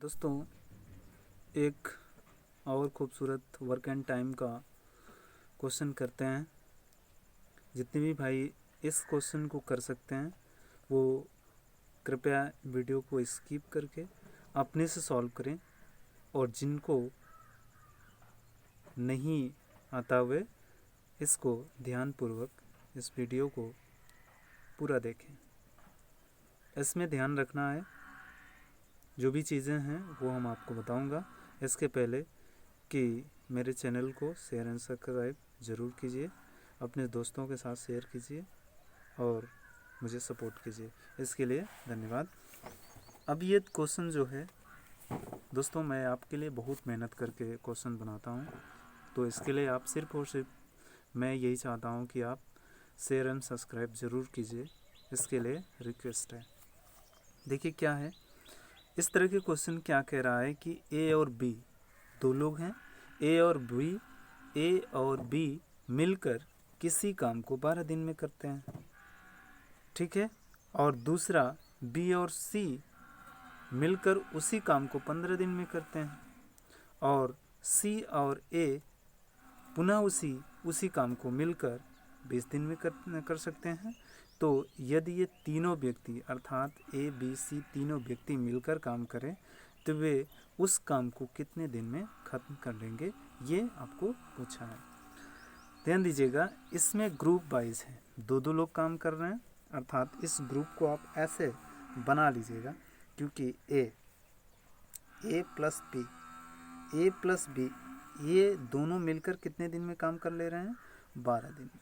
दोस्तों, एक और खूबसूरत वर्क एंड टाइम का क्वेश्चन करते हैं। जितने भी भाई इस क्वेश्चन को कर सकते हैं वो कृपया वीडियो को स्किप करके अपने से सॉल्व करें, और जिनको नहीं आता हुए इसको ध्यानपूर्वक इस वीडियो को पूरा देखें। इसमें ध्यान रखना है, जो भी चीज़ें हैं वो हम आपको बताऊंगा। इसके पहले कि मेरे चैनल को शेयर एंड सब्सक्राइब ज़रूर कीजिए, अपने दोस्तों के साथ शेयर कीजिए और मुझे सपोर्ट कीजिए। इसके लिए धन्यवाद। अब ये क्वेश्चन जो है दोस्तों, मैं आपके लिए बहुत मेहनत करके क्वेश्चन बनाता हूँ, तो इसके लिए आप सिर्फ और सिर्फ मैं यही चाहता हूँ कि आप शेयर एंड सब्सक्राइब ज़रूर कीजिए। इसके लिए रिक्वेस्ट है। देखिए क्या है, इस तरह के क्वेश्चन क्या कह रहा है कि ए और बी दो लोग हैं। ए और बी मिलकर किसी काम को 12 दिन में करते हैं, ठीक है। और दूसरा बी और सी मिलकर उसी काम को 15 दिन में करते हैं, और सी और ए पुनः उसी काम को मिलकर 20 दिन में कर सकते हैं। तो यदि ये तीनों व्यक्ति अर्थात ए बी सी तीनों व्यक्ति मिलकर काम करें तो वे उस काम को कितने दिन में ख़त्म कर लेंगे, ये आपको पूछा है। ध्यान दीजिएगा, इसमें ग्रुप वाइज है, दो लोग काम कर रहे हैं, अर्थात इस ग्रुप को आप ऐसे बना लीजिएगा, क्योंकि ए प्लस बी ये दोनों मिलकर कितने दिन में काम कर ले रहे हैं, 12 दिन में।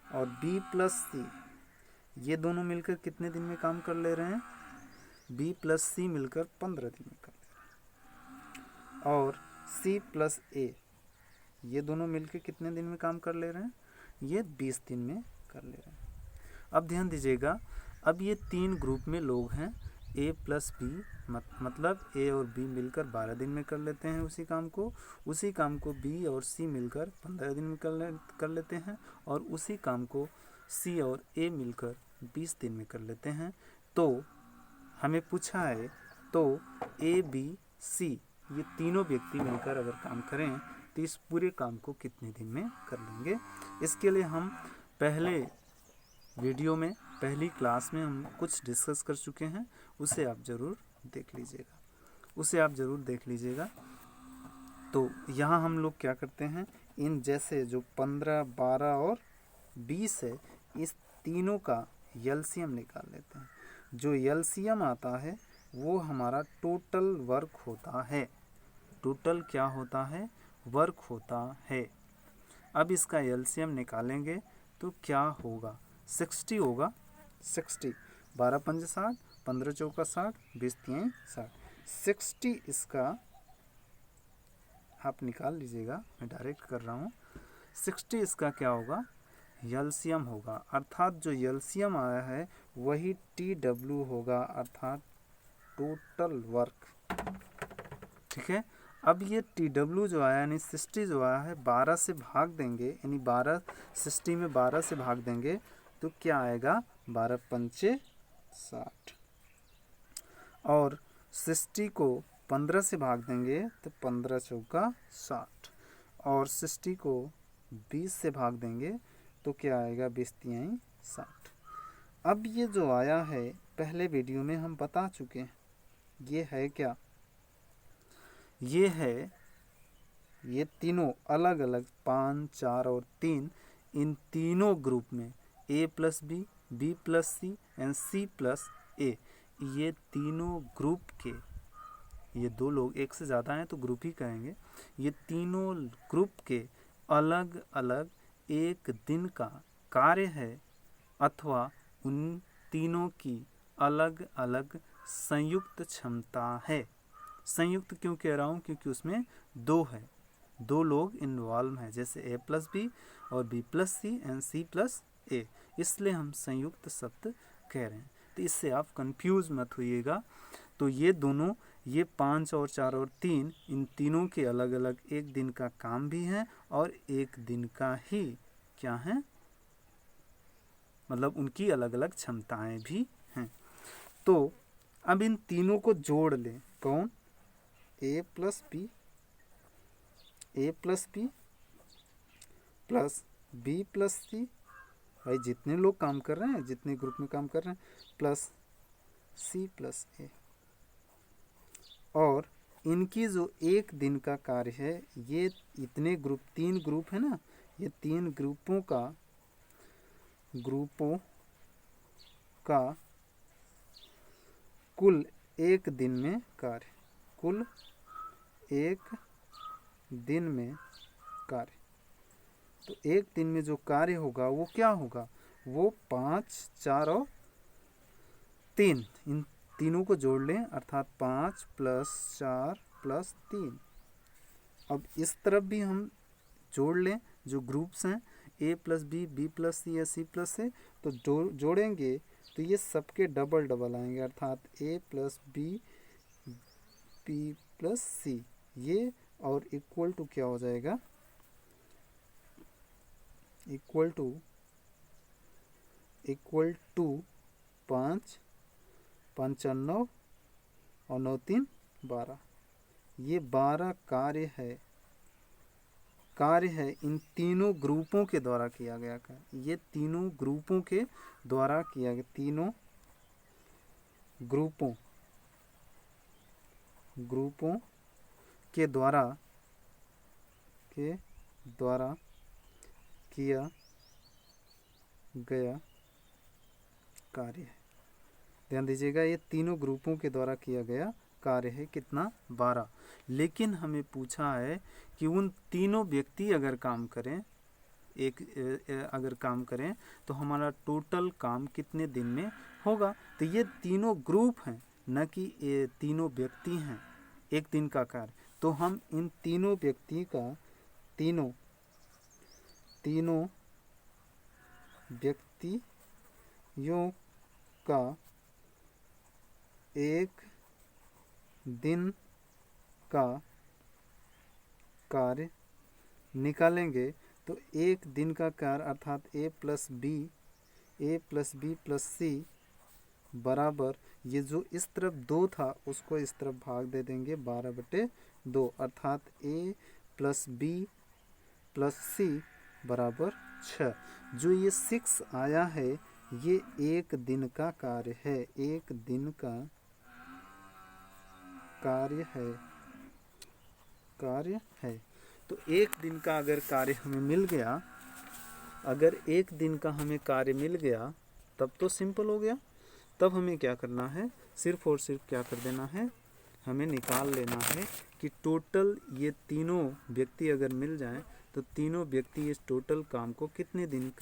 और बी प्लस सी ये दोनों मिलकर कितने दिन में काम कर ले रहे हैं, बी प्लस सी मिलकर 15 दिन में कर ले रहे हैं। और सी प्लस ए ये दोनों मिलकर कितने दिन में काम कर ले रहे हैं, ये 20 दिन में कर ले रहे हैं। अब ध्यान दीजिएगा, अब ये तीन ग्रुप में लोग हैं, ए प्लस बी मतलब ए और बी मिलकर 12 दिन में कर लेते हैं उसी काम को बी और सी मिलकर 15 दिन में कर लेते हैं, और उसी काम को सी और ए मिलकर 20 दिन में कर लेते हैं। तो हमें पूछा है, तो ए बी सी ये तीनों व्यक्ति मिलकर अगर काम करें तो इस पूरे काम को कितने दिन में कर लेंगे। इसके लिए हम पहले वीडियो में पहली क्लास में हम कुछ डिस्कस कर चुके हैं, उसे आप ज़रूर देख लीजिएगा। तो यहाँ हम लोग क्या करते हैं, इन जैसे जो 15, 12 और 20 है, इस तीनों का एलसीएम निकाल लेते हैं। जो एलसीएम आता है वो हमारा टोटल वर्क होता है। टोटल क्या होता है, वर्क होता है। अब इसका एलसीएम निकालेंगे तो क्या होगा, 60 होगा। 60 12 पंजे 60, 15 चौका 60, 20 तिहाई 60, 60 इसका आप निकाल लीजिएगा, मैं डायरेक्ट कर रहा हूँ। 60 इसका क्या होगा, एलसीएम होगा, अर्थात जो एलसीएम आया है वही TW होगा, अर्थात टोटल वर्क, ठीक है। अब ये TW जो आया यानी 60 जो आया है 12 से भाग देंगे, यानी 60 में 12 से भाग देंगे तो क्या आएगा, 12 पंचे 60, और 60 को 15 से भाग देंगे तो 15 चौका 60, और 60 को 20 से भाग देंगे तो क्या आएगा, 20 तिहाई 60। अब ये जो आया है पहले वीडियो में हम बता चुके हैं, ये है क्या, ये तीनों अलग अलग 5, 4 और 3, इन तीनों ग्रुप में A plus B, B plus C and C plus A, ये तीनों ग्रुप के, ये दो लोग एक से ज़्यादा हैं तो ग्रुप ही कहेंगे, ये तीनों ग्रुप के अलग अलग एक दिन का कार्य है, अथवा उन तीनों की अलग अलग संयुक्त क्षमता है। संयुक्त क्यों कह रहा हूँ, क्योंकि उसमें दो लोग इन्वॉल्व हैं, जैसे ए प्लस बी और B plus C and C plus A, इसलिए हम संयुक्त शब्द कह रहे हैं। तो इससे आप कंफ्यूज मत होइएगा। तो ये दोनों, ये 5 और 4 और 3, इन तीनों के अलग अलग एक दिन का काम भी है और एक दिन का ही क्या है, मतलब उनकी अलग अलग क्षमताएं भी हैं। तो अब इन तीनों को जोड़ लें, कौन, A plus B plus B plus C, भाई जितने लोग काम कर रहे हैं, जितने ग्रुप में काम कर रहे हैं, प्लस सी प्लस ए। और इनकी जो एक दिन का कार्य है, ये इतने ग्रुप, 3 ग्रुप है ना, ये 3 ग्रुपों का कुल एक दिन में कार्य, कुल एक दिन में कार्य। तो एक दिन में जो कार्य होगा वो क्या होगा, वो 5, 4 और 3, इन तीनों को जोड़ लें, अर्थात 5 + 4 + 3। अब इस तरफ भी हम जोड़ लें जो ग्रुप्स हैं, ए प्लस बी, बी प्लस सी या सी प्लस ए, तो जोड़ेंगे तो ये सबके डबल डबल आएंगे, अर्थात ए प्लस बी, बी प्लस सी, ये और इक्वल टू क्या हो जाएगा, इक्वल टू 5, 5 × 9 और 9 × 3 = 12। ये 12 कार्य है इन तीनों ग्रुपों के द्वारा किया गया कार्य। ये तीनों ग्रुपों के द्वारा किया गया, तीनों ग्रुपों के द्वारा किया गया कार्य है। ध्यान दीजिएगा, ये तीनों ग्रुपों के द्वारा किया गया कार्य है कितना, 12। लेकिन हमें पूछा है कि उन तीनों व्यक्ति अगर काम करें, अगर काम करें तो हमारा टोटल काम कितने दिन में होगा। तो ये तीनों ग्रुप हैं, न कि ये तीनों व्यक्ति हैं एक दिन का कार्य। तो हम इन तीनों व्यक्ति का, तीनों व्यक्तियों का एक दिन का कार्य निकालेंगे। तो एक दिन का कार्य अर्थात ए प्लस बी प्लस सी बराबर, ये जो इस तरफ 2 था उसको इस तरफ भाग दे देंगे 12/2, अर्थात ए प्लस बी प्लस सी बराबर 6। जो ये 6 आया है ये एक दिन का कार्य है, एक दिन का कार्य है। तो एक दिन का अगर कार्य हमें मिल गया, अगर एक दिन का हमें कार्य मिल गया तब तो सिंपल हो गया। तब हमें क्या करना है, सिर्फ और सिर्फ क्या कर देना है, हमें निकाल लेना है कि टोटल ये तीनों व्यक्ति अगर मिल जाएं तो तीनों व्यक्ति इस टोटल काम को कितने दिन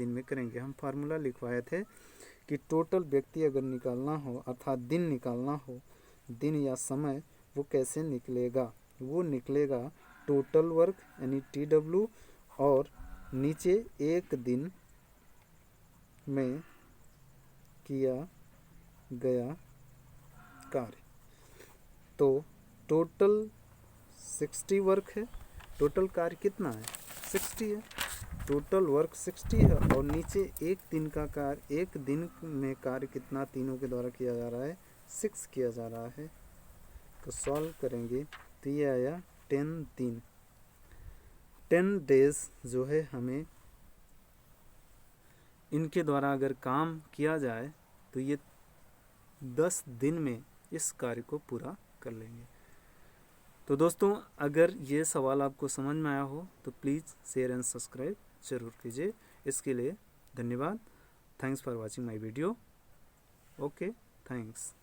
में करेंगे। हम फार्मूला लिखवाए थे कि टोटल व्यक्ति अगर निकालना हो, अर्थात दिन निकालना हो, दिन या समय, वो कैसे निकलेगा, वो निकलेगा टोटल वर्क यानी TW और नीचे एक दिन में किया गया कार्य। तो टोटल 60 वर्क है, टोटल कार्य कितना है, 60 है, टोटल वर्क 60 है। और नीचे एक दिन का कार्य, एक दिन में कार्य कितना तीनों के द्वारा किया जा रहा है, 6 किया जा रहा है। तो सॉल्व करेंगे तो ये आया 10 दिन, 10 डेज जो है हमें इनके द्वारा अगर काम किया जाए तो ये 10 दिन में इस कार्य को पूरा कर लेंगे। तो दोस्तों, अगर ये सवाल आपको समझ में आया हो तो प्लीज़ शेयर एंड सब्सक्राइब ज़रूर कीजिए। इसके लिए धन्यवाद। Thanks for watching my video. Okay, thanks.